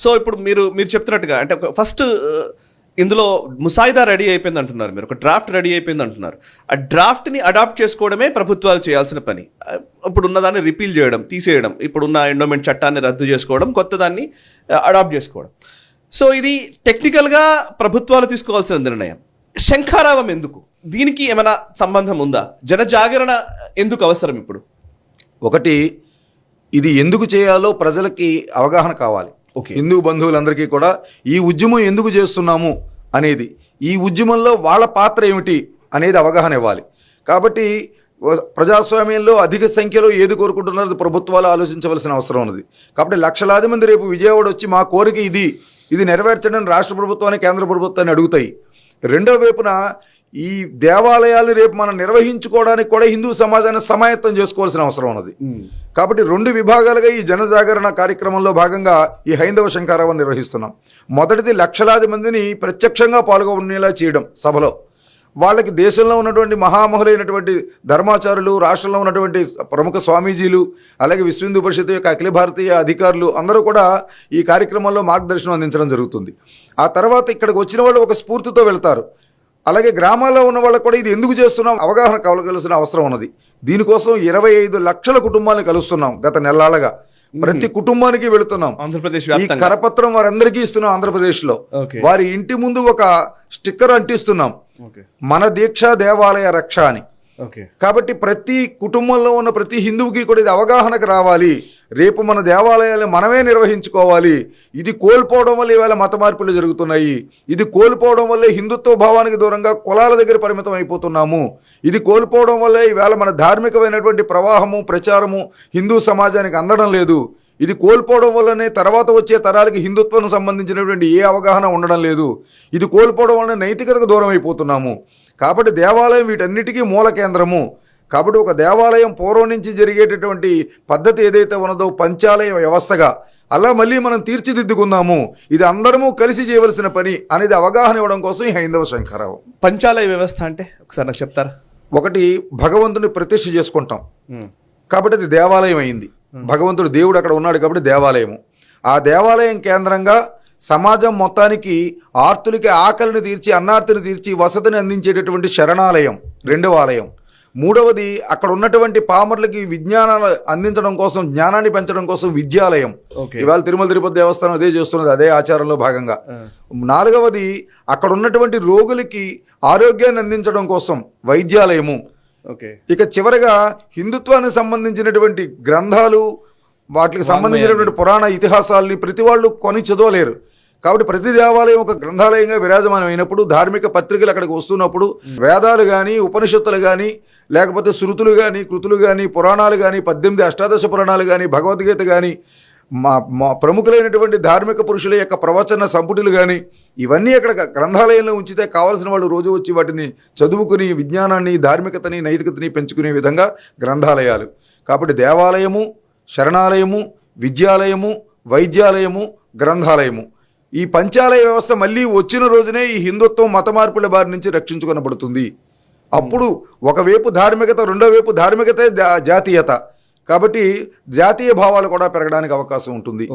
So ఇప్పుడు మీరు చెప్తున్నట్టుగా అంటే ఫస్ట్ ఇందులో ముసాయిదా రెడీ అయిపోయింది అంటున్నారు, మీరు ఒక డ్రాఫ్ట్ రెడీ అయిపోయింది అంటున్నారు. ఆ డ్రాఫ్ట్ని అడాప్ట్ చేసుకోవడమే ప్రభుత్వాలు చేయాల్సిన పని. ఇప్పుడు ఉన్నదాన్ని రిపీల్ చేయడం, తీసేయడం, ఇప్పుడున్న ఎండోమెంట్ చట్టాన్ని రద్దు చేసుకోవడం, కొత్త దాన్ని అడాప్ట్ చేసుకోవడం. సో ఇది టెక్నికల్గా ప్రభుత్వాలు తీసుకోవాల్సిన నిర్ణయం. శంఖారావం ఎందుకు? దీనికి ఏమైనా సంబంధం ఉందా? జనజాగరణ ఎందుకు అవసరం ఇప్పుడు? ఒకటి, ఇది ఎందుకు చేయాలో ప్రజలకి అవగాహన కావాలి. హిందూ బంధువులందరికీ కూడా ఈ ఉద్యమం ఎందుకు చేస్తున్నాము అనేది, ఈ ఉద్యమంలో వాళ్ళ పాత్ర ఏమిటి అనేది అవగాహన ఇవ్వాలి. కాబట్టి ప్రజాస్వామ్యంలో అధిక సంఖ్యలో ఏది కోరుకుంటున్నారో ప్రభుత్వాలు ఆలోచించవలసిన అవసరం ఉన్నది. కాబట్టి లక్షలాది మంది రేపు విజయవాడ వచ్చి మా కోరిక ఇది నెరవేర్చడం రాష్ట్ర ప్రభుత్వాన్ని, కేంద్ర ప్రభుత్వాన్ని అడుగుతాయి. రెండో వైపున ఈ దేవాలయాలను రేపు మనం నిర్వహించుకోవడానికి కూడా హిందూ సమాజాన్ని సమాయత్తం చేసుకోవాల్సిన అవసరం ఉన్నది. కాబట్టి రెండు విభాగాలుగా ఈ జనజాగరణ కార్యక్రమంలో భాగంగా ఈ హైందవ శంఖారావం నిర్వహిస్తున్నాం. మొదటిది లక్షలాది మందిని ప్రత్యక్షంగా పాల్గొనేలా చేయడం సభలో. వాళ్ళకి దేశంలో ఉన్నటువంటి మహామహులైనటువంటి ధర్మాచారులు, రాష్ట్రంలో ఉన్నటువంటి ప్రముఖ స్వామీజీలు, అలాగే విశ్వ హిందూ పరిషత్ యొక్క అఖిల భారతీయ అధికారులు అందరూ కూడా ఈ కార్యక్రమంలో మార్గదర్శనం అందించడం జరుగుతుంది. ఆ తర్వాత ఇక్కడికి వచ్చిన వాళ్ళు ఒక స్ఫూర్తితో వెళ్తారు. అలాగే గ్రామాల్లో ఉన్న వాళ్ళకు కూడా ఇది ఎందుకు చేస్తున్నాం అవగాహన కలగాల్సిన అవసరం ఉన్నది. దీనికోసం 25 లక్షల కుటుంబాలను కలుస్తున్నాం. గత నెలలుగా ప్రతి కుటుంబానికి వెళుతున్నాం. ఆంధ్రప్రదేశ్ ఈ కరపత్రం వారందరికీ ఇస్తున్నాం. ఆంధ్రప్రదేశ్లో వారి ఇంటి ముందు ఒక స్టిక్కర్ అంటిస్తున్నాం, మన దీక్ష దేవాలయ రక్ష అని. కాబట్టి ప్రతి కుటుంబంలో ఉన్న ప్రతి హిందువుకి కూడా ఇది అవగాహనకు రావాలి. రేపు మన దేవాలయాలు మనమే నిర్వహించుకోవాలి. ఇది కోల్పోవడం వల్ల ఈవేళ మత మార్పులు జరుగుతున్నాయి. ఇది కోల్పోవడం వల్లే హిందుత్వ భావానికి దూరంగా కులాల దగ్గర పరిమితం అయిపోతున్నాము. ఇది కోల్పోవడం వల్లే ఈవేళ మన ధార్మికమైనటువంటి ప్రవాహము, ప్రచారము హిందూ సమాజానికి అందడం లేదు. ఇది కోల్పోవడం వల్లనే తర్వాత వచ్చే తరాలకి హిందుత్వం సంబంధించినటువంటి ఏ అవగాహన ఉండడం లేదు. ఇది కోల్పోవడం వల్ల నైతికతకు దూరం అయిపోతున్నాము. కాబట్టి దేవాలయం వీటన్నిటికీ మూల కేంద్రము. కాబట్టి ఒక దేవాలయం పూర్వం నుంచి జరిగేటటువంటి పద్ధతి ఏదైతే ఉన్నదో పంచాలయ వ్యవస్థగా అలా మళ్ళీ మనం తీర్చిదిద్దుకుందాము. ఇది అందరము కలిసి చేయవలసిన పని అనేది అవగాహన ఇవ్వడం కోసం ఈ హైందవ శంఖారావం. పంచాలయ వ్యవస్థ అంటే ఒకసారి నాకు చెప్తారా? ఒకటి, భగవంతుని ప్రతిష్ఠ చేసుకుంటాం కాబట్టి అది దేవాలయం అయింది. భగవంతుడు దేవుడు అక్కడ ఉన్నాడు కాబట్టి దేవాలయము. ఆ దేవాలయం కేంద్రంగా సమాజం మొత్తానికి ఆర్తులకి ఆకలిని తీర్చి, అన్నార్తిని తీర్చి వసతిని అందించేటటువంటి శరణాలయం రెండవ ఆలయం. మూడవది, అక్కడ ఉన్నటువంటి పామర్లకి విజ్ఞానాలు అందించడం కోసం, జ్ఞానాన్ని పెంచడం కోసం విద్యాలయం. ఇవాళ తిరుమల తిరుపతి దేవస్థానం అదే చేస్తున్నది, అదే ఆచారంలో భాగంగా. నాలుగవది, అక్కడ ఉన్నటువంటి రోగులకి ఆరోగ్యాన్ని అందించడం కోసం వైద్యాలయము. ఇక చివరగా హిందుత్వానికి సంబంధించినటువంటి గ్రంథాలు, వాటికి సంబంధించినటువంటి పురాణ ఇతిహాసాలని ప్రతి వాళ్ళు కొని చదవలేరు. కాబట్టి ప్రతి దేవాలయం ఒక గ్రంథాలయంగా విరాజమానం అయినప్పుడు, ధార్మిక పత్రికలు అక్కడికి వస్తున్నప్పుడు వేదాలు కానీ, ఉపనిషత్తులు కానీ, లేకపోతే శృతులు కానీ, కృతులు కానీ, పురాణాలు కానీ, 18 అష్టాదశ పురాణాలు కానీ, భగవద్గీత కానీ, మా ప్రముఖులైనటువంటి ధార్మిక పురుషుల యొక్క ప్రవచన సంపుటిలు కానీ, ఇవన్నీ అక్కడ గ్రంథాలయంలో ఉంచితే కావాల్సిన వాళ్ళు రోజు వచ్చి వాటిని చదువుకుని విజ్ఞానాన్ని, ధార్మికతని, నైతికతని పెంచుకునే విధంగా గ్రంథాలయాలు. కాబట్టి దేవాలయము, శరణాలయము, విద్యాలయము, వైద్యాలయము, గ్రంథాలయము, ఈ పంచాలయ వ్యవస్థ మళ్ళీ వచ్చిన రోజునే ఈ హిందుత్వం మత మార్పుల బారి నుంచి రక్షించుకొనబడుతుంది. అప్పుడు ఒకవైపు ధార్మికత, రెండో వైపు ధార్మికతే జాతీయత. కాబట్టి జాతీయ భావాలు కూడా పెరగడానికి అవకాశం ఉంటుంది.